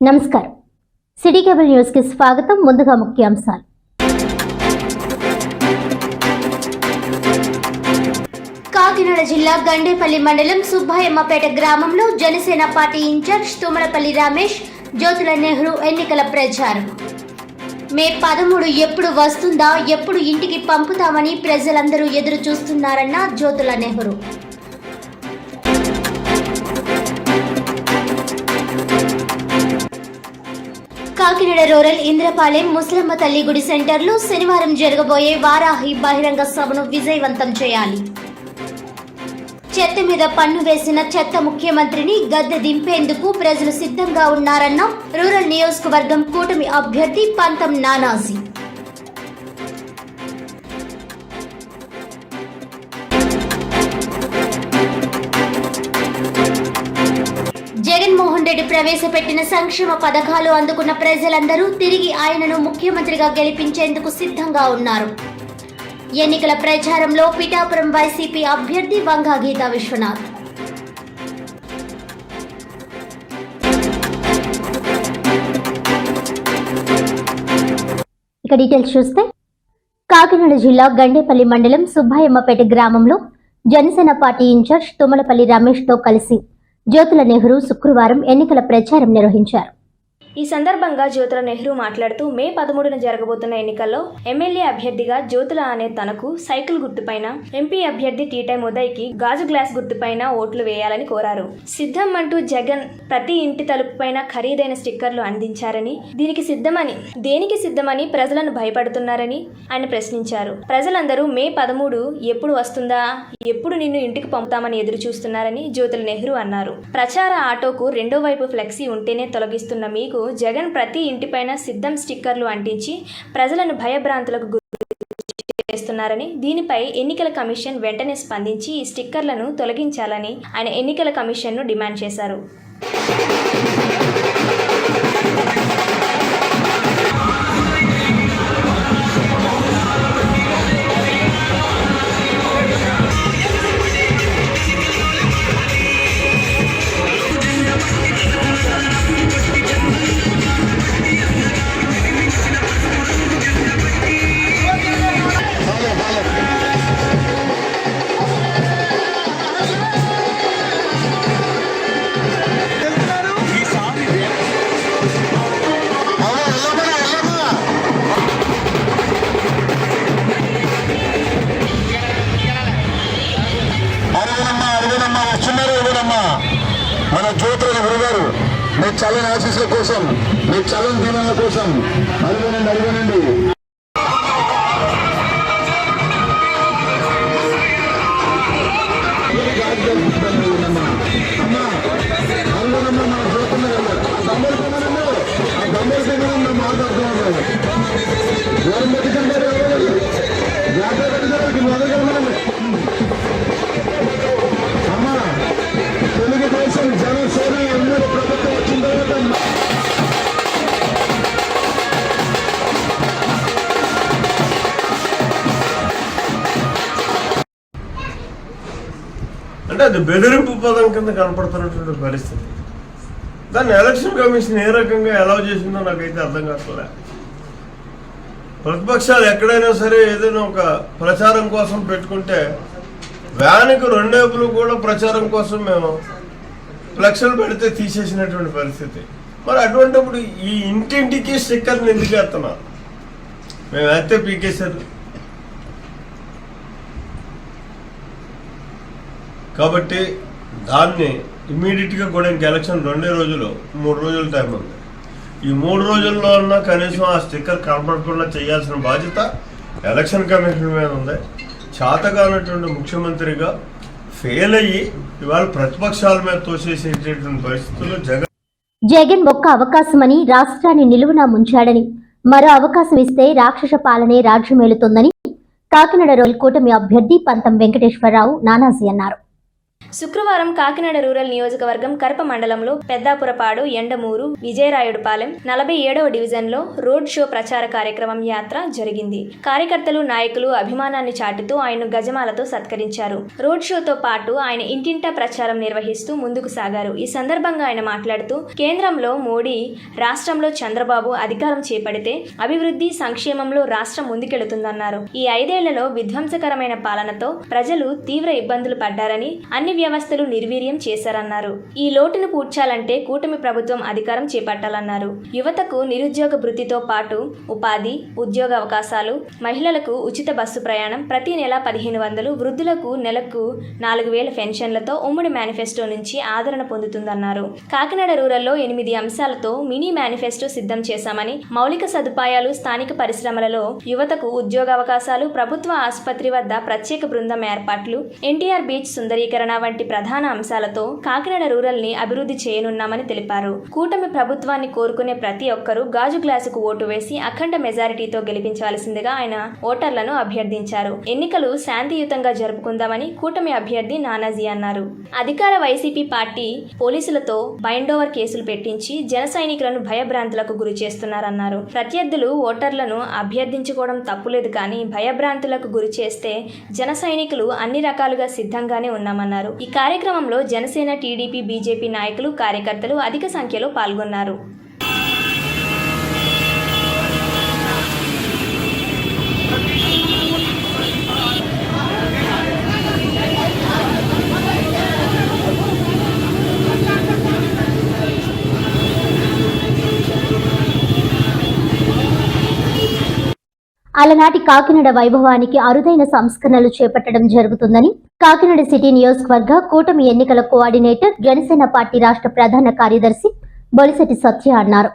నమస్కారం. City cable news కి స్వాగతం. ముందుగా ముఖ్యాంశాలు. కాకినాడ జిల్లా గండేపల్లి మండలం సుబ్బాయమ్మపేట గ్రామంలో జనసేన పార్టీ ఇన్ఛార్జ్ తుమ్మలపల్లి రమేష్ జ్యోతుల నెహ్రూ ఎన్నికల ప్రచారం. మే 13 ఎప్పుడు వస్తుందా, ఎప్పుడు ఇంటికి పంపుతామని ప్రజలందరూ ఎదురు చూస్తున్నారన్న జ్యోతుల నెహ్రూ. కాకినాడ రూరల్ ఇంద్రపాలెం ముసలమ్మ తల్లి గుడి సెంటర్లో శనివారం జరగబోయే వారాహి బహిరంగ సభను విజయవంతం చేయాలి. చెత్త మీద పన్ను వేసిన చెత్త ముఖ్యమంత్రిని గద్దె దింపేందుకు ప్రజలు సిద్ధంగా ఉన్నారన్న రూరల్ నియోజకవర్గం కూటమి అభ్యర్థి పంతం నానాజీ. జగన్మోహన్ రెడ్డి ప్రవేశపెట్టిన సంక్షేమ పథకాలు అందుకున్న ప్రజలందరూ తిరిగి ఆయనను ముఖ్యమంత్రిగా గెలిపించేందుకు సిద్ధంగా ఉన్నారు. ఎన్నికల ప్రచారంలో పిఠాపురం వైసీపీ అభ్యర్థి వంగా గీతా విశ్వనాథ్. ఇక డీటెయిల్స్ చూస్తే, కాకినాడ జిల్లా గండేపల్లి మండలం సుబ్బాయమ్మపేట గ్రామంలో జనసేన పార్టీ ఇన్ఛార్జ్ తుమ్మలపల్లి రమేష్ తో కలిసి జ్యోతుల నెహ్రూ శుక్రవారం ఎన్నికల ప్రచారం నిర్వహించారు. ఈ సందర్భంగా జ్యోతుల నెహ్రూ మాట్లాడుతూ మే 13న జరగబోతున్న ఎన్నికల్లో ఎమ్మెల్యే అభ్యర్థిగా జ్యోతుల అనే తనకు సైకిల్ గుర్తుపైన, ఎంపీ అభ్యర్థి టీటై ఉదయ్కి గాజు గ్లాస్ గుర్తుపైన ఓట్లు వేయాలని కోరారు. సిద్ధం అంటూ జగన్ ప్రతి ఇంటి తలుపుపైన ఖరీదైన స్టిక్కర్లు అందించారని, దేనికి సిద్ధమని ప్రజలను భయపడుతున్నారని ఆయన ప్రశ్నించారు. ప్రజలందరూ మే 13 ఎప్పుడు వస్తుందా, ఎప్పుడు నిన్ను ఇంటికి పంపుతామని ఎదురు చూస్తున్నారని జ్యోతుల నెహ్రూ అన్నారు. ప్రచార ఆటోకు రెండో వైపు ఫ్లెక్సీ ఉంటేనే తొలగిస్తున్న మీకు జగన్ ప్రతి ఇంటిపైన సిద్ధం స్టిక్కర్లు అంటించి ప్రజలను భయభ్రాంతులకు గురి చేస్తున్నారని, దీనిపై ఎన్నికల కమిషన్ వెంటనే స్పందించి ఈ స్టిక్కర్లను తొలగించాలని ఆయన ఎన్నికల కమిషన్ను డిమాండ్ చేశారు. మన జ్యోతుల నెహ్రూ గారు మీ చల్లని ఆశీస్సుల కోసం, మీ చల్లని దీవెనల కోసం అడుగునండి. తెలుగుదేశం జనసేన ఎన్నో ప్రభుత్వం వచ్చిన తర్వాత అంటే అది బెదిరింపు పదం కింద కనపడుతున్నటువంటి పరిస్థితి. దాన్ని ఎలక్షన్ కమిషన్ ఏ రకంగా అలౌ చేసిందో నాకైతే అర్థం కావట్లే. ప్రతిపక్షాలు ఎక్కడైనా సరే ఏదైనా ఒక ప్రచారం కోసం పెట్టుకుంటే వ్యాన్కి రెండేపులు కూడా ప్రచారం కోసం మేము ఫ్లెక్స్లు పెడితే తీసేసినటువంటి పరిస్థితి. మరి అటువంటిప్పుడు ఈ ఇంటింటికి స్టిక్కర్ని ఎందుకు వేస్తున్నారు? మేము వేస్తే పీకేశారు. కాబట్టి దాన్ని ఇమ్మీడియట్గా కూడా ఇంక ఎలక్షన్ 2 రోజులు 3 రోజుల టైం ఉంది. ఈ 3 రోజుల్లో ఉన్న కనీసం ఆ స్టిక్కర్ కనపడకుండా చేయాల్సిన బాధ్యత ఎలక్షన్ కమిషన్ మీద ఉంది. చేతగానటువంటి ముఖ్యమంత్రిగా ఫెయిల్ అయ్యి ఇవాళ ప్రతిపక్షాల మీద తోసేసేటటువంటి పరిస్థితుల్లో జగన్ ఒక్క అవకాశమని రాష్ట్రాన్ని నిలువునా ముంచాడని, మరో అవకాశం ఇస్తే రాక్షస పాలనే రాజ్యమేలుతుందని కాకినాడ రూరల్ కూటమి అభ్యర్థి పంతం వెంకటేశ్వరరావు నానాజీ అన్నారు. శుక్రవారం కాకినాడ రూరల్ నియోజకవర్గం కరప మండలంలో పెద్దాపురపాడు, ఎండమూరు, విజయరాయుడుపాలెం 47వ డివిజన్లో రోడ్ షో ప్రచార కార్యక్రమం యాత్ర జరిగింది. కార్యకర్తలు, నాయకులు అభిమానాన్ని చాటుతూ ఆయన్ను గజమాలతో సత్కరించారు. రోడ్ షోతో పాటు ఆయన ఇంటింటా ప్రచారం నిర్వహిస్తూ ముందుకు సాగారు. ఈ సందర్భంగా ఆయన మాట్లాడుతూ కేంద్రంలో మోడీ, రాష్ట్రంలో చంద్రబాబు అధికారం చేపడితే అభివృద్ధి, సంక్షేమంలో రాష్ట్రం ముందుకెళుతుందన్నారు. ఈ 5 ఏళ్లలో విధ్వంసకరమైన పాలనతో ప్రజలు తీవ్ర ఇబ్బందులు పడ్డారని, అన్ని వ్యవస్థలు నిర్వీర్యం చేశారన్నారు. ఈ లోటును పూడ్చాలంటే కూటమి ప్రభుత్వం అధికారం చేపట్టాలన్నారు. యువతకు నిరుద్యోగ భృతితో పాటు ఉపాధి, ఉద్యోగ అవకాశాలు, మహిళలకు ఉచిత బస్సు ప్రయాణం, ప్రతి నెల 1500, వృద్ధులకు నెలకు 4000 పెన్షన్లతో ఉమ్మడి మేనిఫెస్టో నుంచి ఆదరణ పొందుతుందన్నారు. కాకినాడ రూరల్లో 8 అంశాలతో మినీ మేనిఫెస్టో సిద్ధం చేశామని, మౌలిక సదుపాయాలు, స్థానిక పరిశ్రమలలో యువతకు ఉద్యోగావకాశాలు, ప్రభుత్వ ఆసుపత్రి వద్ద ప్రత్యేక బృందం ఏర్పాట్లు, ఎన్టీఆర్ బీచ్ సుందరీకరణ వంటి ప్రధాన అంశాలతో కాకినాడ రూరల్ ని అభివృద్ధి చేయనున్నామని తెలిపారు. కూటమి ప్రభుత్వాన్ని కోరుకునే ప్రతి ఒక్కరూ గాజు గ్లాసుకు ఓటు వేసి అఖండ మెజారిటీతో గెలిపించాల్సిందిగా ఆయన ఓటర్లను అభ్యర్థించారు. ఎన్నికలు శాంతియుతంగా జరుపుకుందామని కూటమి అభ్యర్థి నానాజీ అన్నారు. అధికార వైసీపీ పార్టీ పోలీసులతో బైండోవర్ కేసులు పెట్టించి జన సైనికులను భయభ్రాంతులకు గురి చేస్తున్నారన్నారు. ప్రత్యర్థులు ఓటర్లను అభ్యర్థించుకోవడం తప్పులేదు, కానీ భయభ్రాంతులకు గురి చేస్తే జన సైనికులు అన్ని రకాలుగా సిద్ధంగానే ఉన్నామన్నారు. ఈ కార్యక్రమంలో జనసేన, టీడీపీ, బీజేపీ నాయకులు, కార్యకర్తలు అధిక సంఖ్యలో పాల్గొన్నారు. అలనాటి కాకినాడ వైభవానికి అరుదైన సంస్కరణలు చేపట్టడం జరుగుతుందని కాకినాడ సిటీ నియోజకవర్గ కూటమి ఎన్నికల కోఆర్డినేటర్, జనసేన పార్టీ రాష్ట్ర ప్రధాన కార్యదర్శి బొలిశెట్టి సత్య అన్నారు.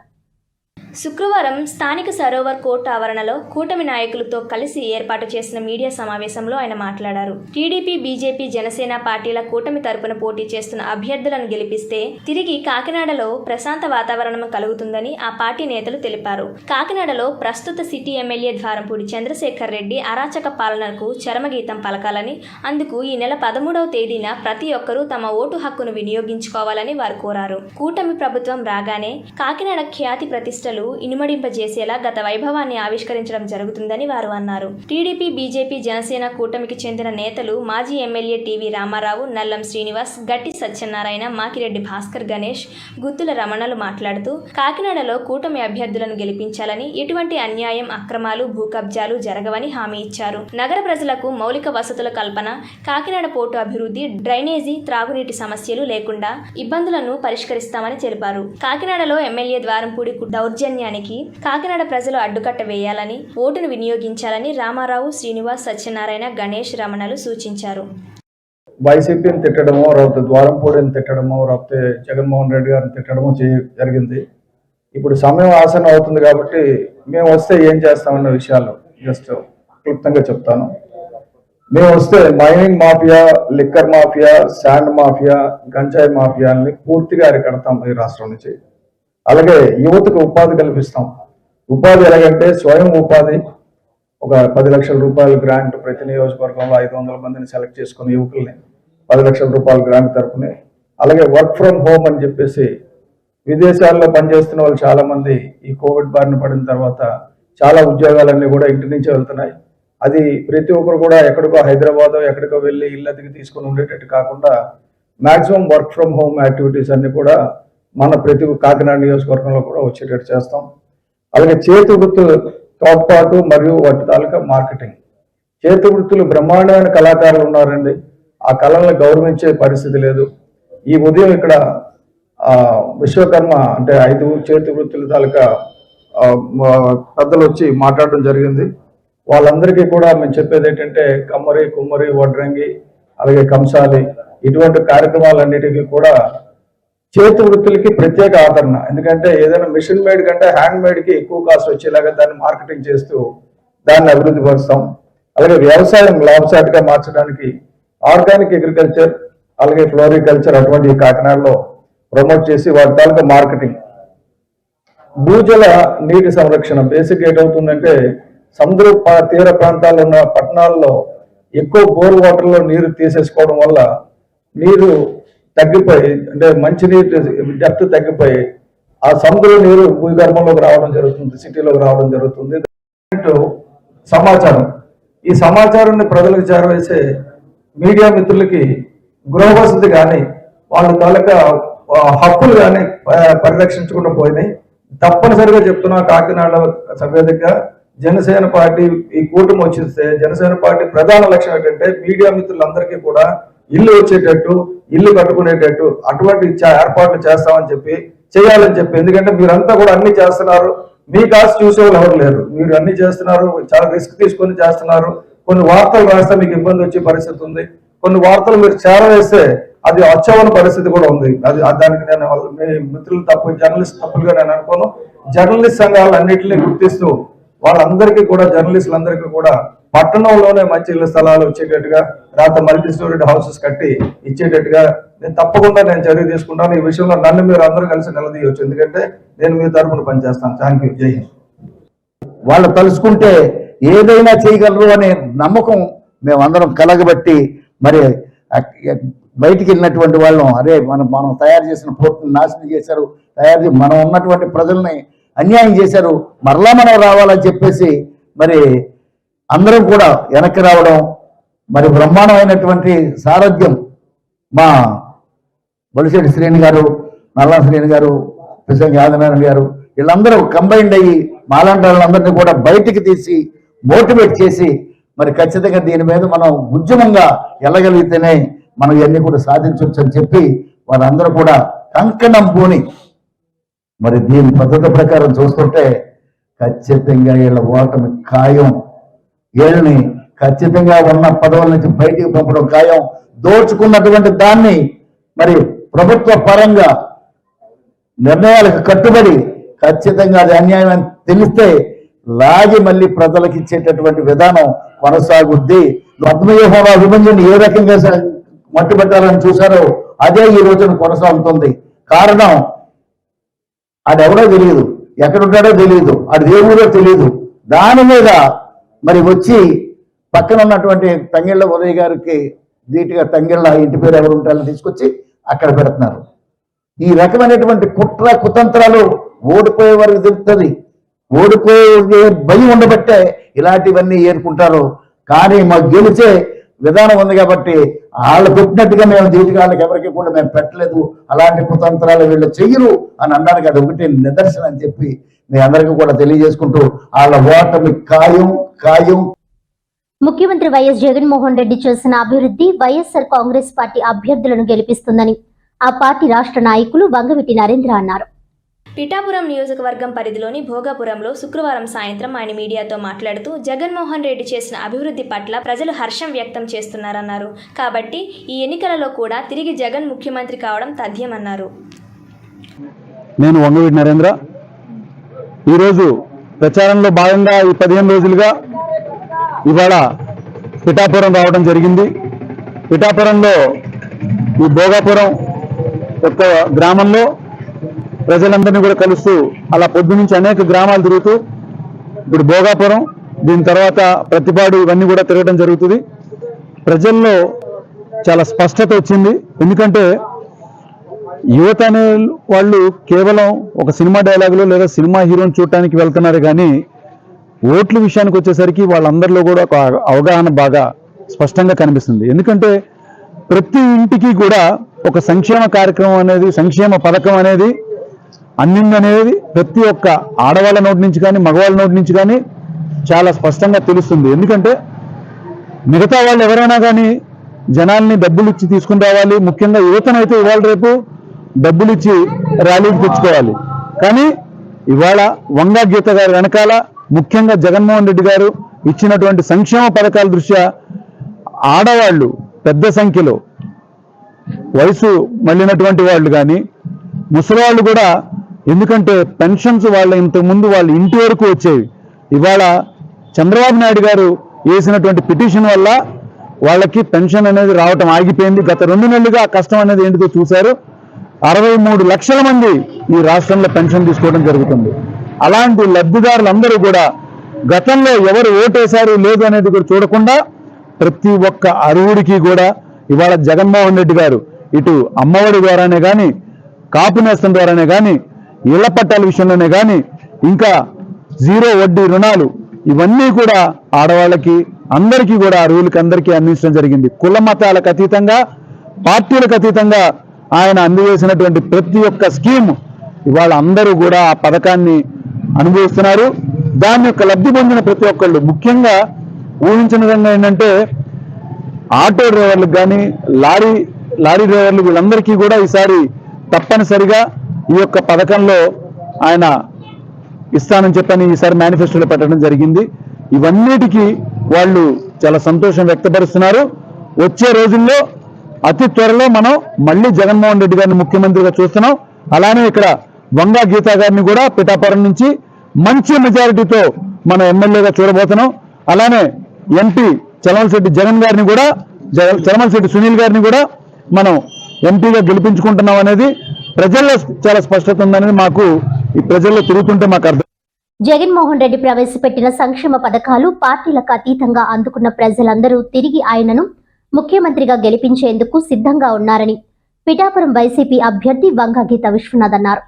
శుక్రవారం స్థానిక సరోవర్ కోర్టు ఆవరణలో కూటమి నాయకులతో కలిసి ఏర్పాటు చేసిన మీడియా సమావేశంలో ఆయన మాట్లాడారు. టీడీపీ, బీజేపీ, జనసేన పార్టీల కూటమి తరపున పోటీ చేస్తున్న అభ్యర్థులను గెలిపిస్తే తిరిగి కాకినాడలో ప్రశాంత వాతావరణం కలుగుతుందని ఆ పార్టీ నేతలు తెలిపారు. కాకినాడలో ప్రస్తుత సిటీ ఎమ్మెల్యే ద్వారంపూడి చంద్రశేఖర్ రెడ్డి అరాచక పాలనకు చరమగీతం పలకాలని, అందుకు ఈ నెల 13వ తేదీన ప్రతి ఒక్కరూ తమ ఓటు హక్కును వినియోగించుకోవాలని వారు కోరారు. కూటమి ప్రభుత్వం రాగానే కాకినాడ ఖ్యాతి ప్రతిష్టలు ఇనుమడింపజేసేలా గత వైభవాన్ని ఆవిష్కరించడం జరుగుతుందని వారు అన్నారు. టీడీపీ, బీజేపీ, జనసేన కూటమికి చెందిన నేతలు మాజీ ఎమ్మెల్యే టీవీ రామారావు, నల్లం శ్రీనివాస్, గట్టి సత్యనారాయణ, మాకిరెడ్డి భాస్కర్, గణేష్, గుత్తుల రమణలు మాట్లాడుతూ కాకినాడలో కూటమి అభ్యర్థులను గెలిపించాలని, ఎటువంటి అన్యాయం, అక్రమాలు, భూకబ్జాలు జరగవని హామీ ఇచ్చారు. నగర ప్రజలకు మౌలిక వసతుల కల్పన, కాకినాడ పోర్టు అభివృద్ధి, డ్రైనేజీ, త్రాగునీటి సమస్యలు లేకుండా ఇబ్బందులను పరిష్కరిస్తామని తెలిపారు. కాకినాడలో ఎమ్మెల్యే ద్వారంపూడి దౌర్జన్యానికి కాకినాడ ప్రజలు అడ్డుకట్ట వేయాలని, ఓటును వినియోగించాలని రామారావు, శ్రీనివాస్, సత్యనారాయణ, గణేష్, రమణలు సూచించారు. వైసీపీని తిట్టడమో, లేకపోతే ద్వారంపూడిని తిట్టడమో, లేకపోతే జగన్మోహన్ రెడ్డి గారిని తిట్టడమో జరిగింది. ఇప్పుడు సమయం ఆసనం అవుతుంది కాబట్టి మేము వస్తే ఏం చేస్తామన్న విషయాలు జస్ట్ క్లుప్తంగా చెప్తాను. మేము వస్తే mining mafia, liquor mafia, sand mafia, గంజాయి మాఫియాలని పూర్తిగా అరికడతాం ఈ రాష్ట్రం నుంచి. అలాగే యువతకు ఉపాధి కల్పిస్తాం. ఉపాధి ఎలాగంటే స్వయం ఉపాధి, ఒక 10 లక్షల రూపాయల గ్రాంట్ ప్రతి నియోజకవర్గంలో 500 మందిని సెలెక్ట్ చేసుకుని యువకుల్ని 10 లక్షల రూపాయల గ్రాంట్ తరపుని, అలాగే వర్క్ ఫ్రమ్ హోమ్ అని చెప్పేసి విదేశాల్లో పనిచేస్తున్న వాళ్ళు చాలా మంది ఈ కోవిడ్ బారిన పడిన తర్వాత చాలా ఉద్యోగాలన్నీ కూడా ఇంటి నుంచే వెళ్తున్నాయి. అది ప్రతి ఒక్కరు కూడా ఎక్కడికో హైదరాబాద్ ఎక్కడికో వెళ్ళి ఇల్లు అద్దెకి తీసుకుని ఉండేటట్టు కాకుండా maximum work from home activities అన్ని కూడా మన ప్రతి కాకినాడ నియోజకవర్గంలో కూడా వచ్చేటట్టు చేస్తాం. అలాగే చేతి వృత్తులతో పాటు మరియు వాటి తాలూకా మార్కెటింగ్. చేతి వృత్తులు బ్రహ్మాండమైన కళాకారులు ఉన్నారండి. ఆ కళలను గౌరవించే పరిస్థితి లేదు. ఈ ఉదయం ఇక్కడ విశ్వకర్మ అంటే 5 చేతి వృత్తుల తాలూకా పెద్దలు వచ్చి మాట్లాడడం జరిగింది. వాళ్ళందరికీ కూడా మేము చెప్పేది ఏంటంటే కమ్మరి, కుమ్మరి, వడ్రంగి, అలాగే కంసాలి ఇటువంటి కార్యక్రమాలన్నిటికీ కూడా చేతి వృత్తులకి ప్రత్యేక ఆదరణ. ఎందుకంటే ఏదైనా మిషన్ మేడ్ కంటే హ్యాండ్ మేడ్కి ఎక్కువ కాస్ట్ వచ్చేలాగా దాన్ని మార్కెటింగ్ చేస్తూ దాన్ని అభివృద్ధి పరుస్తాం. అలాగే వ్యవసాయం లాభసాటిగా మార్చడానికి ఆర్గానిక్ అగ్రికల్చర్, అలాగే ఫ్లోరికల్చర్ అటువంటి కాకినాడలో ప్రమోట్ చేసి వాటి తాలూకా మార్కెటింగ్. భూజల నీటి సంరక్షణ బేసిక్ ఏంటవుతుందంటే సముద్ర తీర ప్రాంతాల్లో ఉన్న పట్టణాల్లో ఎక్కువ బోర్ వాటర్లో నీరు తీసేసుకోవడం వల్ల నీరు తగ్గిపోయి అంటే మంచినీటి డెప్త్ తగ్గిపోయి ఆ సముద్ర నీరు భూగర్భంలోకి రావడం జరుగుతుంది, సిటీలోకి రావడం జరుగుతుంది. సమాచారం, ఈ సమాచారాన్ని ప్రజలకు చేరవేసే మీడియా మిత్రులకి గృహ వసతి కానీ వాళ్ళ తాలూకా హక్కులు కానీ పరిరక్షించకుండా పోయినాయి. తప్పనిసరిగా చెప్తున్నా, కాకినాడ సభ్యతగా జనసేన పార్టీ ఈ కూటమి వచ్చిస్తే జనసేన పార్టీ ప్రధాన లక్ష్యం ఏంటంటే మీడియా మిత్రులందరికీ కూడా ఇల్లు వచ్చేటట్టు, ఇల్లు కట్టుకునేటట్టు అటువంటి ఏర్పాట్లు చేస్తామని చెప్పి చేయాలని చెప్పి. ఎందుకంటే మీరంతా కూడా అన్ని చేస్తున్నారు, మీ కాస్త చూసేవాళ్ళు ఎవరు లేరు. మీరు అన్ని చేస్తున్నారు, చాలా రిస్క్ తీసుకొని చేస్తున్నారు. కొన్ని వార్తలు రాస్తే మీకు ఇబ్బంది వచ్చే పరిస్థితి ఉంది, కొన్ని వార్తలు మీరు చేరవేస్తే అది వచ్చవని పరిస్థితి కూడా ఉంది. అది దానికి నేను మీ మిత్రులు తప్పు, జర్నలిస్ట్ తప్పులుగా నేను అనుకోను. జర్నలిస్ట్ సంఘాలు అన్నింటినీ గుర్తిస్తూ వాళ్ళందరికీ కూడా, జర్నలిస్టులందరికీ కూడా పట్టణంలోనే మంచి ఇళ్ల స్థలాలు వచ్చేటట్టుగా, రాత మల్టీ స్టోరీడ్ హౌసెస్ కట్టి ఇచ్చేటట్టుగా నేను తప్పకుండా చర్య తీసుకుంటాను. ఈ విషయంలో నన్ను మీరు అందరూ కలిసి నిలదీయవచ్చు, ఎందుకంటే నేను మీ తరఫున పనిచేస్తాను. Thank you. జై హింద్. వాళ్ళు తలుచుకుంటే ఏదైనా చేయగలరు అనే నమ్మకం మేమందరం కలగబట్టి మరి బయటికి వెళ్ళినటువంటి వాళ్ళం, అరే మనం తయారు చేసిన పోర్టును నాశనం చేశారు, మనం ఉన్నటువంటి ప్రజల్ని అన్యాయం చేశారు, మరలా మనం రావాలని చెప్పేసి మరి అందరం కూడా వెనక్కి రావడం, మరి బ్రహ్మాండమైనటువంటి సారథ్యం మా బొలిశెట్టి శ్రేణి గారు, నల్లా శ్రేణి గారు, పిసంగి ఆదినారాయణ గారు వీళ్ళందరూ కంబైండ్ అయ్యి మాలాంటి వాళ్ళందరినీ కూడా బయటికి తీసి మోటివేట్ చేసి మరి ఖచ్చితంగా దీని మీద మనం ఉద్యమంగా వెళ్ళగలిగితేనే మనం ఇవన్నీ కూడా సాధించవచ్చు అని చెప్పి వారందరూ కూడా కంకణం పూని మరి దీని పద్ధతి ప్రకారం చూస్తుంటే ఖచ్చితంగా వీళ్ళ ఓటమి ఖాయం. వీళ్ళని ఖచ్చితంగా ఉన్న పదవుల నుంచి బయటికి పంపడం ఖాయం. దోచుకున్నటువంటి దాన్ని మరి ప్రభుత్వ పరంగా నిర్ణయాలకు కట్టుబడి ఖచ్చితంగా అది అన్యాయం అని తెలిస్తే లాగి మళ్ళీ ప్రజలకు ఇచ్చేటటువంటి విధానం కొనసాగుద్ది. పద్మవ్యూహంలో అభిమన్యుని ఏ రకంగా మట్టుబెట్టాలని చూశారో అదే ఈ రోజున కొనసాగుతుంది. కారణం ఆడెవడో తెలియదు, ఎక్కడుంటాడో తెలియదు, ఆడు ఏ ఊరో తెలియదు. దాని మీద మరి వచ్చి పక్కన ఉన్నటువంటి తంగిళ్ళ ఉదయ్ గారికి ధీటుగా తంగిళ్ళ ఇంటి పేరు ఎవరు ఉంటారని తీసుకొచ్చి అక్కడ పెడుతున్నారు. ఈ రకమైనటువంటి కుట్ర కుతంత్రాలు ఓడిపోయే వరకు తెలుస్తుంది. ఓడిపోయే భయం ఉండబట్టే ఇలాంటివన్నీ ఏరుకుంటారు. కానీ మాకు గెలిచే విధానం ఉంది కాబట్టి వాళ్ళు పెట్టినట్టుగా మేము ధీటుగా వాళ్ళకి ఎవరికి కూడా మేము పెట్టలేదు, అలాంటి కుతంత్రాలు వీళ్ళు చెయ్యరు అని అనడానికి అది ఒకటి నిదర్శనం అని చెప్పి మీ అందరికీ కూడా తెలియజేసుకుంటూ వాళ్ళ ఓటమి ఖాయం. ముఖ్యమంత్రి వైఎస్ జగన్మోహన్ రెడ్డి చేసిన అభివృద్ధి వైఎస్ఆర్ కాంగ్రెస్ పార్టీ అభ్యర్థులను గెలిపిస్తుందని ఆ పార్టీ రాష్ట్ర నాయకులు వంగవీటి నరేంద్ర అన్నారు. పిఠాపురం నియోజకవర్గం పరిధిలోని భోగాపురంలో శుక్రవారం సాయంత్రం ఆయన మీడియాతో మాట్లాడుతూ జగన్మోహన్ రెడ్డి చేసిన అభివృద్ధి పట్ల ప్రజలు హర్షం వ్యక్తం చేస్తున్నారన్నారు. కాబట్టి ఈ ఎన్నికలలో కూడా తిరిగి జగన్ ముఖ్యమంత్రి కావడం తథ్యమన్నారు. నేను వంగవీటి నరేంద్ర. ఈరోజు ప్రచారంలో భాగంగా ఈ 15 రోజులుగా ఇవాళ పిఠాపురం రావడం జరిగింది. పిఠాపురంలో ఈ భోగాపురం యొక్క గ్రామంలో ప్రజలందరినీ కూడా కలుస్తూ అలా పొద్దు నుంచి అనేక గ్రామాలు తిరుగుతూ ఇప్పుడు భోగాపురం, దీని తర్వాత ప్రతిపాడు ఇవన్నీ కూడా తిరగడం జరుగుతుంది. ప్రజల్లో చాలా స్పష్టత వచ్చింది. ఎందుకంటే యువత అనే వాళ్ళు కేవలం ఒక సినిమా డైలాగులు లేదా సినిమా హీరోని చూడటానికి వెళ్తున్నారు, కానీ ఓట్ల విషయానికి వచ్చేసరికి వాళ్ళందరిలో కూడా ఒక అవగాహన బాగా స్పష్టంగా కనిపిస్తుంది. ఎందుకంటే ప్రతి ఇంటికి కూడా ఒక సంక్షేమ కార్యక్రమం అనేది, సంక్షేమ పథకం అనేది అందింది అనేది ప్రతి ఒక్క ఆడవాళ్ళ నోటి నుంచి కానీ మగవాళ్ళ నోటి నుంచి కానీ చాలా స్పష్టంగా తెలుస్తుంది. ఎందుకంటే మిగతా వాళ్ళు ఎవరైనా కానీ జనాల్ని డబ్బులు ఇచ్చి తీసుకుని రావాలి, ముఖ్యంగా యువతనైతే ఇవాళ రేపు డబ్బులు ఇచ్చి ర్యాలీకి తెచ్చుకోవాలి. కానీ ఇవాళ వంగా గీత గారి వెనకాల ముఖ్యంగా జగన్మోహన్ రెడ్డి గారు ఇచ్చినటువంటి సంక్షేమ పథకాల దృష్ట్యా ఆడవాళ్ళు పెద్ద సంఖ్యలో, వయసు మళ్ళినటువంటి వాళ్ళు కానీ ముసలివాళ్ళు కూడా, ఎందుకంటే పెన్షన్స్ వాళ్ళ ఇంతకుముందు వాళ్ళ ఇంటి వరకు వచ్చేవి. ఇవాళ చంద్రబాబు నాయుడు గారు వేసినటువంటి పిటిషన్ వల్ల వాళ్ళకి పెన్షన్ అనేది రావటం ఆగిపోయింది. గత 2 నెలలుగా ఆ కష్టం అనేది ఏంటిదో చూశారు. 63 లక్షల మంది ఈ రాష్ట్రంలో పెన్షన్ తీసుకోవడం జరుగుతుంది. అలాంటి లబ్ధిదారులందరూ కూడా గతంలో ఎవరు ఓటేశారు లేదు అనేది కూడా చూడకుండా ప్రతి ఒక్క అర్హుడికి కూడా ఇవాళ జగన్మోహన్ రెడ్డి గారు ఇటు అమ్మఒడి ద్వారానే కానీ, కాపు నేస్తం ద్వారానే కానీ, ఇళ్ల పట్టాల విషయంలోనే కానీ, ఇంకా జీరో వడ్డీ రుణాలు ఇవన్నీ కూడా ఆడవాళ్ళకి అందరికీ కూడా అర్హులకి అందరికీ అందించడం జరిగింది. కుల మతాలకు అతీతంగా, పార్టీలకు అతీతంగా ఆయన అందజేసినటువంటి ప్రతి ఒక్క స్కీమ్ ఇవాళ అందరూ కూడా ఆ పథకాన్ని అనుభవిస్తున్నారు. దాని యొక్క లబ్ధి పొందిన ప్రతి ఒక్కళ్ళు, ముఖ్యంగా ఊహించిన విధంగా ఏంటంటే ఆటో డ్రైవర్లకు కానీ, లారీ డ్రైవర్లు వీళ్ళందరికీ కూడా ఈసారి తప్పనిసరిగా ఈ యొక్క పథకంలో ఆయన ఇస్తానని చెప్పని ఈసారి మేనిఫెస్టోలో పెట్టడం జరిగింది. ఇవన్నిటికీ వాళ్ళు చాలా సంతోషం వ్యక్తపరుస్తున్నారు. వచ్చే రోజుల్లో అతి త్వరలో మనం మళ్ళీ జగన్మోహన్ రెడ్డి గారిని ముఖ్యమంత్రిగా చూస్తున్నాం. అలానే ఇక్కడ వంగా గీతా గారిని కూడా పిఠాపురం నుంచి మంచి మెజారిటీతో మనం ఎమ్మెల్యేగా చూడబోతున్నాం. అలానే ఎంపీ చలమలశెట్టి జగన్ గారిని కూడా, చలమలశెట్టి సునీల్ గారిని కూడా మనం ఎంపీగా గెలిపించుకుంటున్నాం అనేది ప్రజల్లో చాలా స్పష్టత ఉందనేది మాకు ఈ ప్రజల్లో తిరుగుతుంటే మాకు అర్థం. జగన్మోహన్ రెడ్డి ప్రవేశపెట్టిన సంక్షేమ పథకాలు పార్టీలకు అతీతంగా అందుకున్న ప్రజలందరూ తిరిగి ఆయనను ముఖ్యమంత్రిగా గెలిపించేందుకు సిద్ధంగా ఉన్నారని పిఠాపురం వైసీపీ అభ్యర్థి వంగా గీతా విశ్వనాథ్ అన్నారు.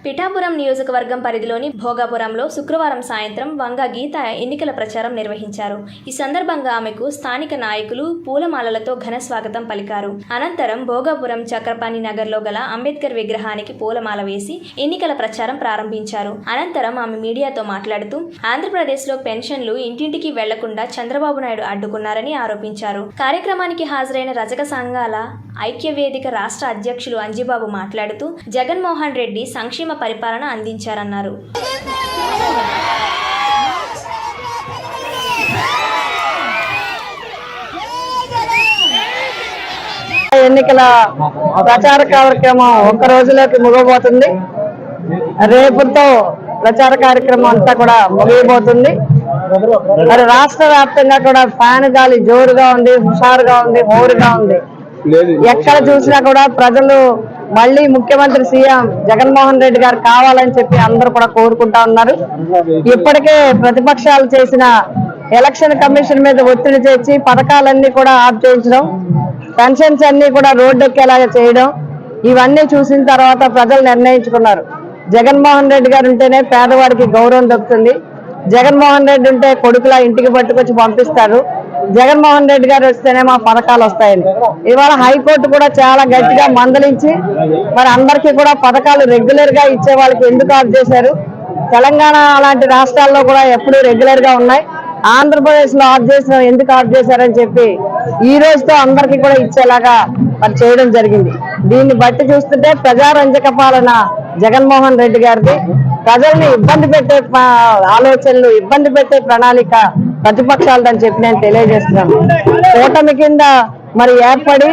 పిఠాపురం నియోజకవర్గం పరిధిలోని భోగాపురంలో శుక్రవారం సాయంత్రం వంగా గీత ఎన్నికల ప్రచారం నిర్వహించారు. ఈ సందర్భంగా ఆమెకు స్థానిక నాయకులు పూలమాలలతో ఘన స్వాగతం పలికారు. అనంతరం భోగాపురం చక్రపాణి నగర్లో గల అంబేద్కర్ విగ్రహానికి పూలమాల వేసి ఎన్నికల ప్రచారం ప్రారంభించారు. అనంతరం ఆమె మీడియాతో మాట్లాడుతూ ఆంధ్రప్రదేశ్లో పెన్షన్లు ఇంటింటికి వెళ్లకుండా చంద్రబాబు నాయుడు అడ్డుకున్నారని ఆరోపించారు. కార్యక్రమానికి హాజరైన రజక సంఘాల ఐక్యవేదిక రాష్ట్ర అధ్యక్షులు అంజిబాబు మాట్లాడుతూ జగన్మోహన్ రెడ్డి సంక్షేమ పరిపాలన అందించారన్నారు. ఎన్నికల ప్రచార కార్యక్రమం ఒక్క రోజులోకి ముగియబోతుంది. రేపుతో ప్రచార కార్యక్రమం అంతా కూడా ముగియబోతుంది. మరి రాష్ట్ర వ్యాప్తంగా కూడా ఫ్యాన్ గాలి జోరుగా ఉంది, హుషారుగా ఉంది, హోరుగా ఉంది. ఎక్కడ చూసినా కూడా ప్రజలు మళ్ళీ ముఖ్యమంత్రి సీఎం జగన్మోహన్ రెడ్డి గారు కావాలని చెప్పి అందరూ కూడా కోరుకుంటా ఉన్నారు. ఇప్పటికే ప్రతిపక్షాలు చేసిన ఎలక్షన్ కమిషన్ మీద ఒత్తిడి తెచ్చి పథకాలన్నీ కూడా ఆఫ్ చేయించడం, పెన్షన్స్ అన్ని కూడా రోడ్డెక్కేలాగా చేయడం, ఇవన్నీ చూసిన తర్వాత ప్రజలు నిర్ణయించుకున్నారు. జగన్మోహన్ రెడ్డి గారు ఉంటేనే పేదవాడికి గౌరవం దక్కుతుంది, జగన్మోహన్ రెడ్డి ఉంటే కొడుకులా ఇంటికి పట్టుకొచ్చి పంపిస్తారు, జగన్మోహన్ రెడ్డి గారు వస్తేనే మా పథకాలు వస్తాయని. ఇవాళ హైకోర్టు కూడా చాలా గట్టిగా మందలించి మరి అందరికీ కూడా పథకాలు రెగ్యులర్ గా ఇచ్చే వాళ్ళకి ఎందుకు ఆఫ్ చేశారు, తెలంగాణ అలాంటి రాష్ట్రాల్లో కూడా ఎప్పుడూ రెగ్యులర్ గా ఉన్నాయి, ఆంధ్రప్రదేశ్ లో ఆఫ్ చేసిన ఎందుకు ఆఫ్ చేశారని చెప్పి ఈ రోజుతో అందరికీ కూడా ఇచ్చేలాగా మరి చేయడం జరిగింది. దీన్ని బట్టి చూస్తుంటే ప్రజారంజక పాలన జగన్మోహన్ రెడ్డి గారిది. ప్రజల్ని ఇబ్బంది పెట్టే ఆలోచనలు, ఇబ్బంది పెట్టే ప్రణాళిక ప్రతిపక్షాలని చెప్పి నేను తెలియజేస్తున్నాను. కూటమి కింద మరి ఏర్పడి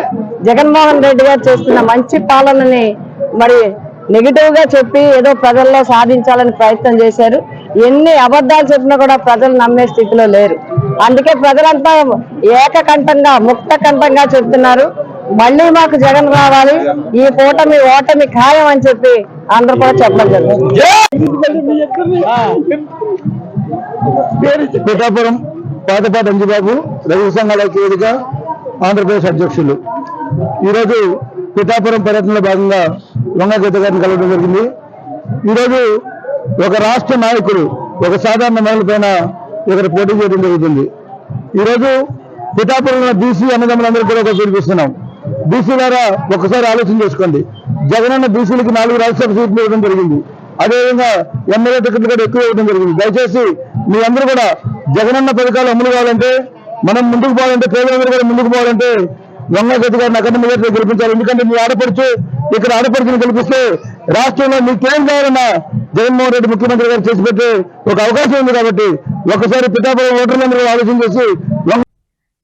జగన్మోహన్ రెడ్డి గారు చేస్తున్న మంచి పాలనని మరి నెగిటివ్ గా చెప్పి ఏదో ప్రజల్లో సాధించాలని ప్రయత్నం చేశారు. ఎన్ని అబద్ధాలు చెప్పినా కూడా ప్రజలు నమ్మే స్థితిలో లేరు. అందుకే ప్రజలంతా ఏకకంఠంగా, ముక్త కంఠంగా చెప్తున్నారు మళ్ళీ మాకు జగన్ రావాలి, ఈ కూటమి ఓటమి ఖాయం అని చెప్పి అందరూ కూడా చెప్పడం జరిగింది. పిఠాపురం పాతపాటి అంజిబాబు రజక సంఘాల ఐక్యవేదిక ఆంధ్రప్రదేశ్ అధ్యక్షులు. ఈరోజు పిఠాపురం పర్యటనలో భాగంగా వంగా గీత గారిని కలవడం జరిగింది. ఈరోజు ఒక రాష్ట్ర నాయకుడు ఒక సాధారణ మహిళ పైన ఇక్కడ పోటీ చేయడం జరుగుతుంది. ఈరోజు పిఠాపురంలో బీసీ అన్నదమ్ములందరూ కూడా ఒక చూపిస్తున్నాం. బీసీ ద్వారా ఒక్కసారి ఆలోచన చేసుకోండి. జగనన్న బీసీలకి 4 రాజ్యసభ సీట్లు ఇవ్వడం జరిగింది. అదేవిధంగా ఎమ్మెల్యే టికెట్లు కూడా ఎక్కువ ఇవ్వడం జరిగింది. దయచేసి మీ అందరూ కూడా జగనన్న పథకాలు అమలు కావాలంటే, మనం ముందుకు పోవాలంటే, పేదలందరూ కూడా ముందుకు పోవాలంటే వంగా గీత గారిని అక్కడ మీద గెలిపించాలి. ఎందుకంటే మీ ఆడపడుచు ఇక్కడ ఆడపడుచుని గెలిపిస్తే రాష్ట్రంలో మీకేం కావాలన్నా జగన్మోహన్ రెడ్డి ముఖ్యమంత్రి గారు చేసి పెట్టే ఒక అవకాశం ఉంది. కాబట్టి ఒకసారి పిఠాపురం ఓటర్లందరూ ఆలోచన చేసి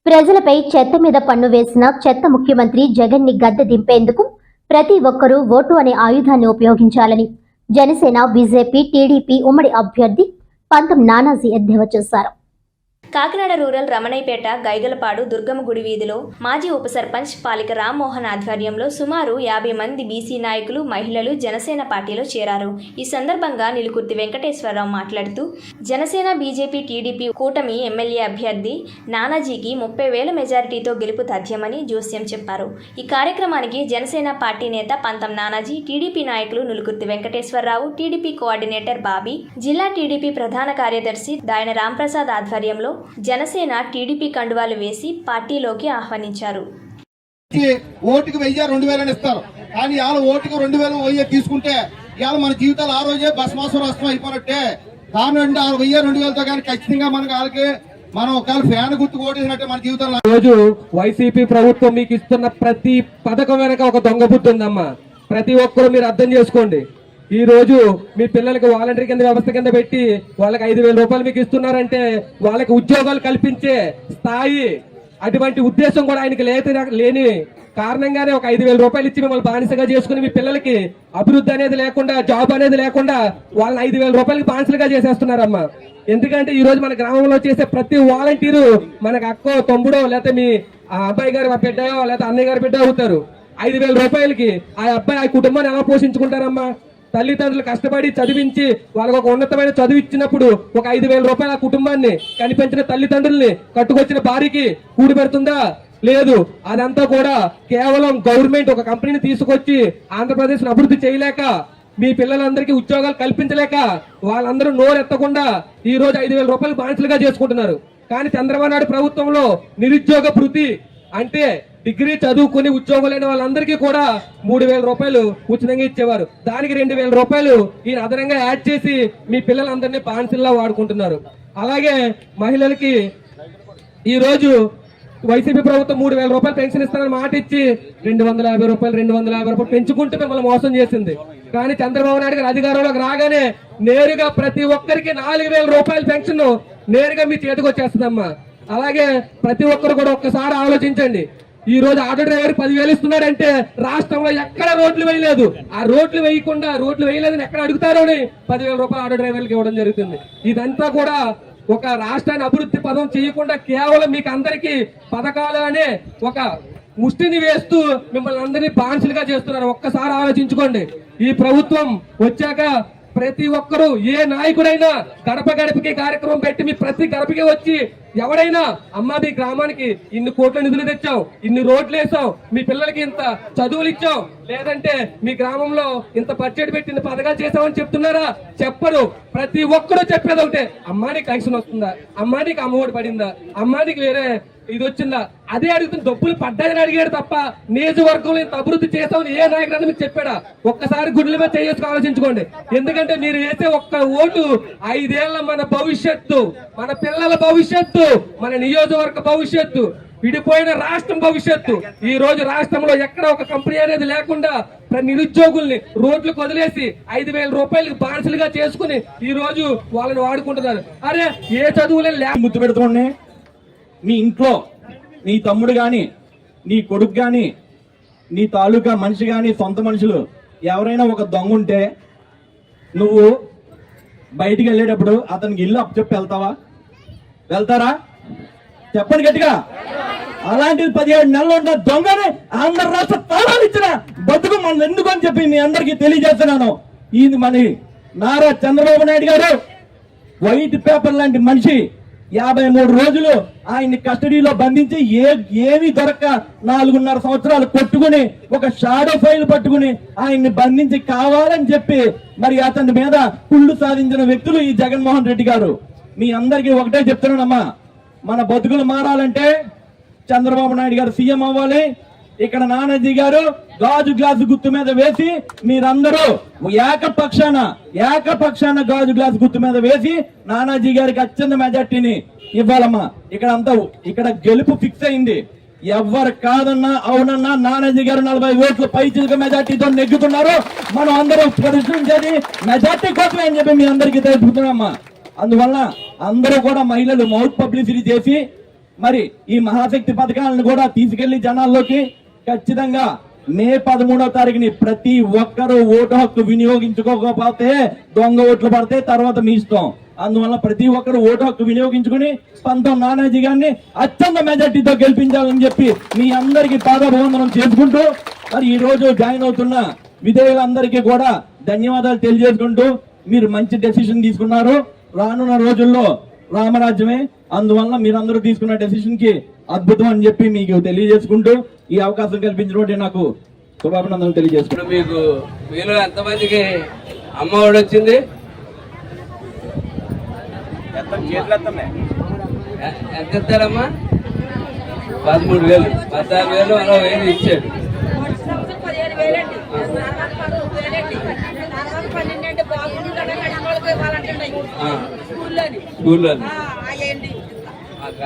ప్రజలపై చెత్త మీద పన్ను వేసిన చెత్త ముఖ్యమంత్రి జగన్ ని గద్దె దింపేందుకు ప్రతి ఒక్కరూ ఓటు అనే ఆయుధాన్ని ఉపయోగించాలని జనసేన, బీజేపీ, టీడీపీ ఉమ్మడి అభ్యర్థి పంతం నానాజీ ఎద్దేవా చేశారు. కాకినాడ రూరల్ రమణయ్యపేట గైగలపాడు దుర్గమ్మ గుడి వీధిలో మాజీ ఉప సర్పంచ్ పాలిక రామ్మోహన్ ఆధ్వర్యంలో సుమారు 50 మంది బీసీ నాయకులు మహిళలు జనసేన పార్టీలో చేరారు. ఈ సందర్భంగా నిలుకుర్తి వెంకటేశ్వరరావు మాట్లాడుతూ జనసేన బీజేపీ టీడీపీ కూటమి ఎమ్మెల్యే అభ్యర్థి నానాజీకి 30,000 మెజారిటీతో గెలుపు తథ్యమని జోస్యం చెప్పారు. ఈ కార్యక్రమానికి జనసేన పార్టీ నేత పంతం నానాజీ, టీడీపీ నాయకులు నిలుకుర్తి వెంకటేశ్వరరావు, టీడీపీ కోఆర్డినేటర్ బాబీ, జిల్లా టీడీపీ ప్రధాన కార్యదర్శి దాయన రాంప్రసాద్ ఆధ్వర్యంలో జనసేన టీడీపీ కండువాలు వేసి పార్టీలోకి ఆహ్వానించారు. ఓటుకు 1000-2000 ఇస్తారు, కానీ వాళ్ళ ఓటుకు 2000 తీసుకుంటే ఇవాళ మన జీవితాలు ఆ రోజే భస్మాసురం అయిపోయినట్టే. కారణం అంటే 1000-2000తో కానీ ఖచ్చితంగా మనకి వాళ్ళకి మనం ఒకవేళ ఫ్యాన్ గుర్తు ఓటేసినట్టే మన జీవితంలో. రోజు వైసీపీ ప్రభుత్వం మీకు ఇస్తున్న ప్రతి పథకం వెనక ఒక దొంగ బుద్ధి ఉందమ్మా. ప్రతి ఒక్కరు మీరు అర్థం చేసుకోండి. ఈ రోజు మీ పిల్లలకి వాలంటీర్ కింద వ్యవస్థ కింద పెట్టి వాళ్ళకి 5,000 రూపాయలు మీకు ఇస్తున్నారంటే వాళ్ళకి ఉద్యోగాలు కల్పించే స్థాయి, అటువంటి ఉద్దేశం కూడా ఆయనకి లేని కారణంగానే ఒక 5,000 రూపాయలు ఇచ్చి మిమ్మల్ని బానిసగా చేసుకుని మీ పిల్లలకి అభివృద్ధి అనేది లేకుండా, జాబ్ అనేది లేకుండా వాళ్ళని 5,000 రూపాయలకి బానిసలుగా చేసేస్తున్నారమ్మా. ఎందుకంటే ఈ రోజు మన గ్రామంలో చేసే ప్రతి వాలంటీరు మనకు అక్కో, తమ్ముడో, లేకపోతే మీ అబ్బాయి గారు బిడ్డయో, లేకపోతే అన్నయ్య గారి బిడ్డ అవుతారు. 5,000 రూపాయలకి ఆ అబ్బాయి ఆ కుటుంబాన్ని ఎలా పోషించుకుంటారమ్మా? తల్లిదండ్రులు కష్టపడి చదివించి వాళ్ళకి ఒక ఉన్నతమైన చదువు ఇచ్చినప్పుడు ఒక 5,000 రూపాయల ఆ కుటుంబాన్ని కనిపించిన తల్లిదండ్రుల్ని కట్టుకొచ్చిన భార్యకి కూడి పెడుతుందా? లేదు. అదంతా కూడా కేవలం గవర్నమెంట్ ఒక కంపెనీని తీసుకొచ్చి ఆంధ్రప్రదేశ్ అభివృద్ధి చేయలేక, మీ పిల్లలందరికీ ఉద్యోగాలు కల్పించలేక వాళ్ళందరూ నోరెత్తకుండా ఈ రోజు 5,000 రూపాయలు బానిసలుగా చేసుకుంటున్నారు. కానీ చంద్రబాబు నాయుడు ప్రభుత్వంలో నిరుద్యోగ భృతి అంటే డిగ్రీ చదువుకుని ఉద్యోగం లేని వాళ్ళందరికీ కూడా 3,000 రూపాయలు ఉచితంగా ఇచ్చేవారు. దానికి 2,000 రూపాయలు ఈయన అదనంగా యాడ్ చేసి మీ పిల్లలందరినీ బానిసల్లా వాడుకుంటున్నారు. అలాగే మహిళలకి ఈ రోజు వైసీపీ ప్రభుత్వం 3,000 రూపాయలు పెన్షన్ ఇస్తారని మాట ఇచ్చి 250 రూపాయలు పెంచుకుంటూ మిమ్మల్ని మోసం చేసింది. కానీ చంద్రబాబు నాయుడు గారు అధికారంలోకి రాగానే నేరుగా ప్రతి ఒక్కరికి 4,000 రూపాయల పెన్షన్ నేరుగా మీ చేతికి వచ్చేస్తుందమ్మా. అలాగే ప్రతి ఒక్కరు కూడా ఒక్కసారి ఆలోచించండి. ఈ రోజు ఆటో డ్రైవర్ 10,000 ఇస్తున్నాడంటే రాష్ట్రంలో ఎక్కడ రోడ్లు వేయలేదు. ఆ రోడ్లు వేయలేదని ఎక్కడ అడుగుతారో 10,000 రూపాయలు ఆటో డ్రైవర్లకు ఇవ్వడం జరుగుతుంది. ఇదంతా కూడా ఒక రాష్ట్రాన్ని అభివృద్ధి పదం చేయకుండా కేవలం మీకు అందరికీ పథకాలు అనే ఒక ముష్టిని వేస్తూ మిమ్మల్ని అందరినీ బానిసలుగా చేస్తున్నారు. ఒక్కసారి ఆలోచించుకోండి. ఈ ప్రభుత్వం వచ్చాక ప్రతి ఒక్కరూ, ఏ నాయకుడైనా గడప గడపకి కార్యక్రమం పెట్టి మీ ప్రతి గడపకి వచ్చి ఎవరైనా అమ్మా మీ గ్రామానికి ఇన్ని కోట్ల నిధులు తెచ్చాం, ఇన్ని రోడ్లు వేసాం, మీ పిల్లలకి ఇంత చదువులు ఇచ్చాం, లేదంటే మీ గ్రామంలో ఇంత బడ్జెట్ పెట్టి ఇంత పథకాలు చేసామని చెప్తున్నారా? చెప్పరు. ప్రతి ఒక్కరూ చెప్పేది ఒకటే, అమ్మా నీకు పెన్షన్ వస్తుందా, అమ్మా నీకు అమ్మఒడి పడిందా, అమ్మా నీకు వేరే ఇది వచ్చిందా, అదే అడుగుతుంది. డబ్బులు పడ్డాయని అడిగాడు తప్ప నియోజకవర్గంలో ఇంత అభివృద్ధి చేస్తామని ఏ నాయకుడు మీకు చెప్పాడా? ఒక్కసారి గుడ్ల మీద చేసుకుని ఆలోచించుకోండి. ఎందుకంటే మీరు వేసే ఒక్క ఓటు 5 ఏళ్ల మన భవిష్యత్తు, మన పిల్లల భవిష్యత్తు, మన నియోజకవర్గ భవిష్యత్తు, విడిపోయిన రాష్ట్రం భవిష్యత్తు. ఈ రోజు రాష్ట్రంలో ఎక్కడ ఒక కంపెనీ అనేది లేకుండా నిరుద్యోగుల్ని రోడ్లకు వదిలేసి 5,000 రూపాయలకు బానిసలుగా చేసుకుని ఈ రోజు వాళ్ళని వాడుకుంటున్నారు. అరే ఏ చదువులే ముద్దు పెడుతోండి. మీ ఇంట్లో నీ తమ్ముడు గాని, నీ కొడుకు గాని, నీ తాలూకా మనిషి గాని, సొంత మనుషులు ఎవరైనా ఒక దొంగ ఉంటే నువ్వు బయటికి వెళ్ళేటప్పుడు అతనికి ఇల్లు అప్పచెప్పి వెళ్తారా? చెప్పండి గట్టిగా. అలాంటిది 17 నెలలు ఉన్న దొంగని ఆంధ్ర రాష్ట్ర తాళాలు ఇచ్చిన బతుకు మనం ఎందుకు అని చెప్పి మీ అందరికీ తెలియజేస్తున్నాను. ఇది మన నారా చంద్రబాబు నాయుడు గారు వైట్ పేపర్ లాంటి మనిషి 53 రోజులు ఆయన్ని కస్టడీలో బంధించి ఏమీ దొరక్క 4.5 సంవత్సరాలు కొట్టుకుని ఒక షాడో ఫైల్ పట్టుకుని ఆయన్ని బంధించి కావాలని చెప్పి మరి అతని మీద కుళ్ళు సాధించిన వ్యక్తులు ఈ జగన్మోహన్ రెడ్డి గారు. మీ అందరికీ ఒకటే చెప్తున్నానమ్మా, మన బతుకులు మారాలంటే చంద్రబాబు నాయుడు గారు సీఎం అవ్వాలి. ఇక్కడ నానాజీ గారు గాజు గ్లాసు గుర్తు మీద వేసి మీరందరూ ఏకపక్షాన గాజు గ్లాసు గుర్తు మీద వేసి నానాజీ గారికి అత్యంత మెజార్టీని ఇవ్వాలమ్మా. ఇక్కడ గెలుపు ఫిక్స్ అయింది. ఎవరు కాదన్నా అవునన్నా నానాజీ గారు 40 ఓట్లు పైచిలుక మెజార్టీతో నెగ్గుతున్నారు. మనం అందరూ ప్రదర్శించేది మెజార్టీ కోసమే అని చెప్పి మీ అందరికీ తెలుపుతున్నామ్మా. అందువల్ల అందరూ కూడా మహిళలు మౌత్ పబ్లిసిటీ చేసి మరి ఈ మహాశక్తి పథకాలను కూడా తీసుకెళ్లి జనాల్లోకి ఖచ్చితంగా మే 13వ తారీఖుని ప్రతి ఒక్కరూ ఓటు హక్కు వినియోగించుకోకపోతే దొంగ ఓట్లు పడితే తర్వాత మీ ఇష్టం. అందువల్ల ప్రతి ఒక్కరు ఓటు హక్కు వినియోగించుకుని పంతం నానాజీ గారిని అత్యంత మెజార్టీతో గెలిపించాలని చెప్పి మీ అందరికీ పాదాభివందనం చేసుకుంటూ మరి ఈ రోజు జాయిన్ అవుతున్న విధేయులందరికీ కూడా ధన్యవాదాలు తెలియజేసుకుంటూ మీరు మంచి డెసిషన్ తీసుకున్నారు. రానున్న రోజుల్లో రామరాజ్యమే, అందువల్ల మీరందరూ తీసుకున్న డెసిషన్ కి అద్భుతం అని చెప్పి మీకు తెలియజేసుకుంటూ ఈ అవకాశం కల్పించినటువంటి నాకు శుభాభినందనలు తెలియజేసుకుంటూ మీకు మీలో ఎంతమందికి అమ్మఒడి వచ్చింది? ఎంత ఇస్తారమ్మా? 13,000, 16,000 అలా 1,000 ఇచ్చాడు. స్కూల్లో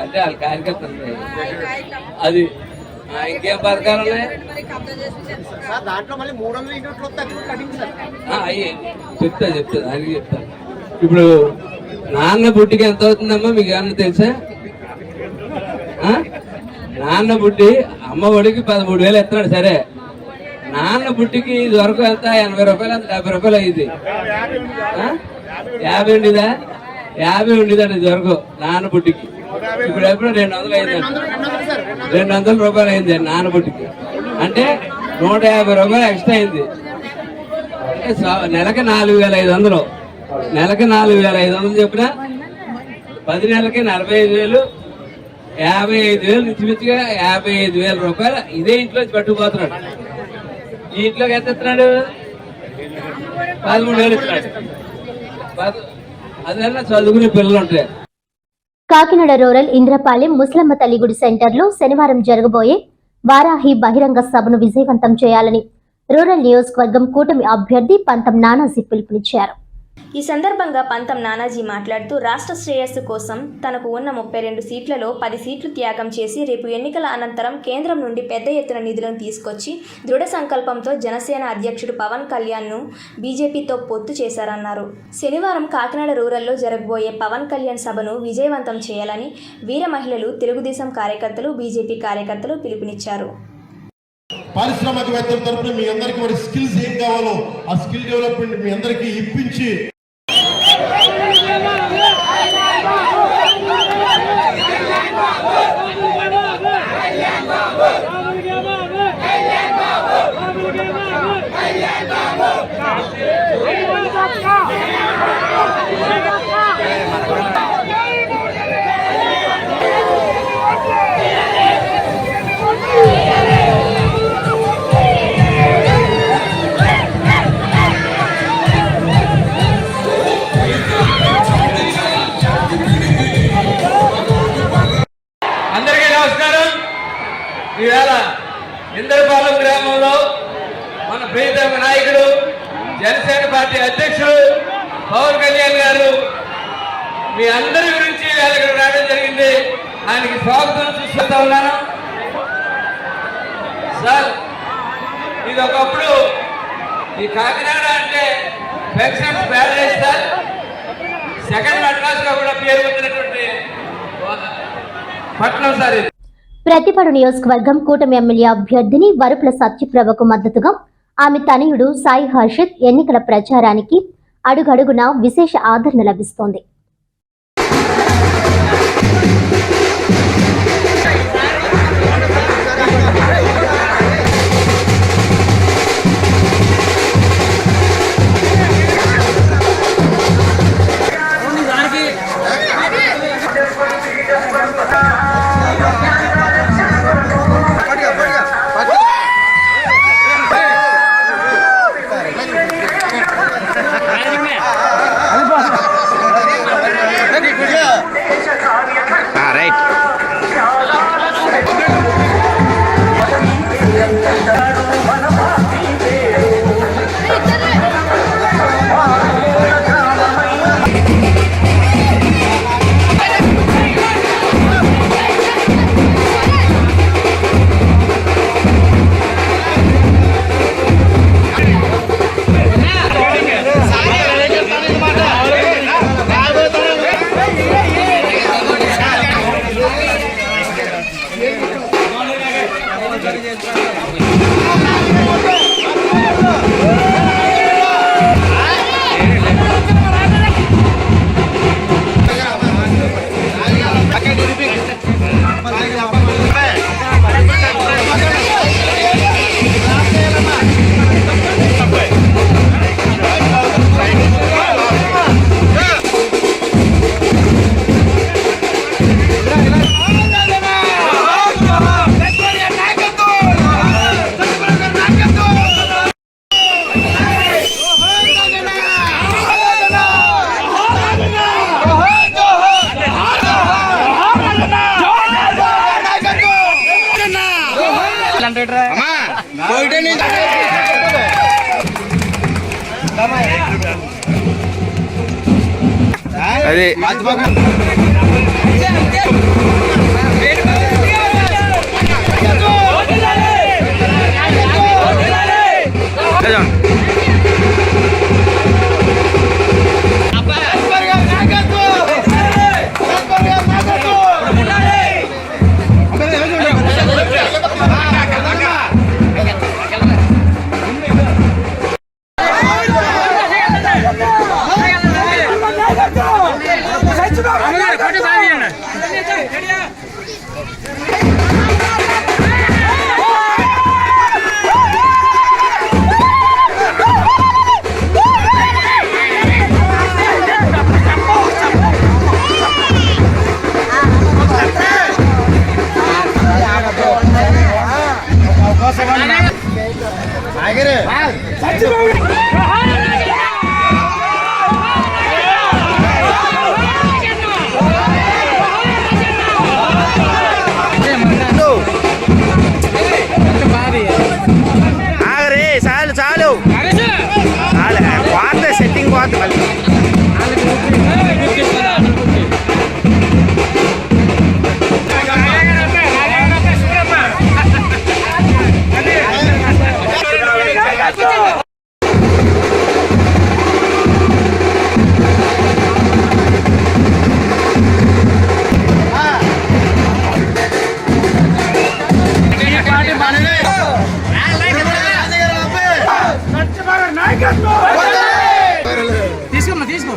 అంటే వాళ్ళ కార్యకర్తలు అది ఇంకేం పథకాలు ఉన్నాయి? అయ్యి చెప్తా అది చెప్తాను. ఇప్పుడు నాన్న బుడ్డికి ఎంత అవుతుందమ్మా మీకు ఏమన్నా తెలుసా? నాన్న బుడ్డి అమ్మ ఒడికి 13,000 ఇస్తున్నాడు. సరే, నాన్న బుడ్డికి ఇది వరకు ఎంత 80 రూపాయలు, అంత 70 రూపాయలు అయ్యింది. 50 ఉండేదా? 50 ఉండేదండి ఇది వరకు నాన్న బుడ్డికి. ఇప్పుడు ఎప్పుడు 200 అయిందండి. 200 రూపాయలు అయింది నాన్న బుడ్డికి. అంటే 150 రూపాయలు ఎక్స్ట్రా అయింది. అంటే నెలకి 4,500. నెలకి 4,500 చెప్పిన 10 నెలలకి 45,000, 55,000 ఇంచుమించుగా 55,000 రూపాయలు ఇదే ఇంట్లో పట్టుకుపోతున్నాడు. ఈ ఇంట్లోకి ఎంత ఇస్తున్నాడు? 13,000 ఇస్తున్నాడు. అదన్నా చదువుకునే పిల్లలు ఉంటాయి. కాకినాడ రూరల్ ఇంద్రపాలెం ముస్లమ్మ తల్లి గుడి సెంటర్లో శనివారం జరగబోయే వారాహి బహిరంగ సభను విజయవంతం చేయాలని రూరల్ నియోజకవర్గం కూటమి అభ్యర్థి పంతం నానాజీ పిలుపునిచ్చారు. ఈ సందర్భంగా పంతం నానాజీ మాట్లాడుతూ రాష్ట్ర శ్రేయస్సు కోసం తనకు ఉన్న 32 సీట్లలో 10 సీట్లు త్యాగం చేసి రేపు ఎన్నికల అనంతరం కేంద్రం నుండి పెద్ద ఎత్తున నిధులను తీసుకొచ్చి దృఢ సంకల్పంతో జనసేన అధ్యక్షుడు పవన్ కళ్యాణ్ను బీజేపీతో పొత్తు చేశారన్నారు. శనివారం కాకినాడ రూరల్లో జరగబోయే పవన్ కళ్యాణ్ సభను విజయవంతం చేయాలని వీర మహిళలు, తెలుగుదేశం కార్యకర్తలు, బీజేపీ కార్యకర్తలు పిలుపునిచ్చారు. పారిశ్రామికవేత్తల తరపున మీ అందరికీ మరి స్కిల్స్ ఏం కావాలో ఆ స్కిల్ డెవలప్మెంట్ మీ అందరికీ ఇప్పించి ఈవేళ ఇంద్రపాలెం గ్రామంలో మన ప్రియతమ నాయకుడు జనసేన పార్టీ అధ్యక్షుడు పవన్ కళ్యాణ్ గారు మీ అందరి గురించి వేళ ఇక్కడ రావడం జరిగింది. ఆయనకి స్వాగతం చూస్తూ ఉన్నాను. సార్, ఇది ఒకప్పుడు ఈ కాకినాడ అంటే పెన్షన్స్ ప్యారడైజ్ సార్. సెకండ్ మద్రాసుగా కూడా పేరు పొందినటువంటి పట్టణం సార్ ఇది. ప్రతిపాడు నియోజకవర్గం కూటమి ఎమ్మెల్యే అభ్యర్థిని వరుపుల సత్యప్రభకు మద్దతుగా ఆమె తనయుడు సాయి హర్షిత్ ఎన్నికల ప్రచారానికి అడుగడుగునా విశేష ఆదరణ లభిస్తోంది. రైట్ అదే చాలు చాలు పోతే సెట్టింగ్ పోతే మళ్ళీ తీసుకో తీసుకో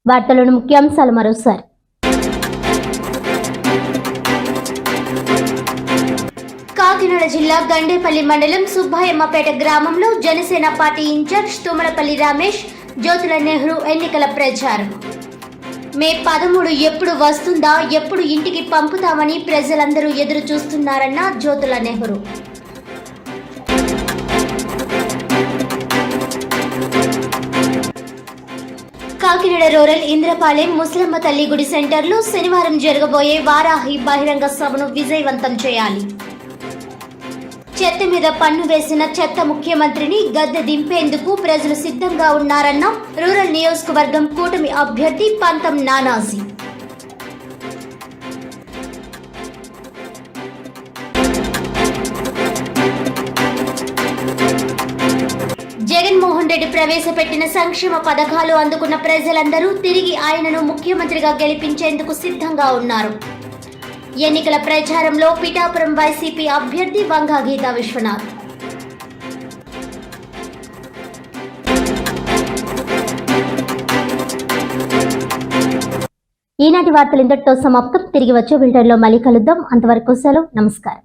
వార్తలోని ముఖ్యాంశాలు మరోసారి. కాకినాడ జిల్లా గండేపల్లి మండలం సుబ్బాయమ్మపేట గ్రామంలో జనసేన పార్టీ ఇన్ఛార్జ్ తుమ్మలపల్లి రమేష్ జ్యోతుల నెహ్రూ ఎన్నికల ప్రచారం. మే 13 ఎప్పుడు వస్తుందా, ఎప్పుడు ఇంటికి పంపుతామని ప్రజలందరూ ఎదురు చూస్తున్నారన్న జ్యోతుల నెహ్రూ. కాకినాడ రూరల్ ఇంద్రపాలెం ముసలమ్మ తల్లి గుడి సెంటర్లో శనివారం జరగబోయే వారాహి బహిరంగ సభను విజయవంతం చేయాలి. చెత్త మీద పన్ను వేసిన చెత్త ముఖ్యమంత్రిని గద్దె దింపేందుకు ప్రజలు సిద్ధంగా ఉన్నారన్న రూరల్ నియోజకవర్గం కూటమి అభ్యర్థి పంతం నానాజీ. జగన్మోహన్ రెడ్డి ప్రవేశపెట్టిన సంక్షేమ పథకాలు అందుకున్న ప్రజలందరూ తిరిగి ఆయనను ముఖ్యమంత్రిగా గెలిపించేందుకు సిద్ధంగా ఉన్నారు. ఎన్నికల ప్రచారంలో పిఠాపురం వైసీపీ అభ్యర్థి వంగా గీతా విశ్వనాథ్. ఈనాటి వార్తలు ఇంతటితో సమాప్తం. తిరిగి వచ్చే బులెటిన్లో మళ్ళీ కలుద్దాం. అంతవరకు సెలవు. నమస్కారం.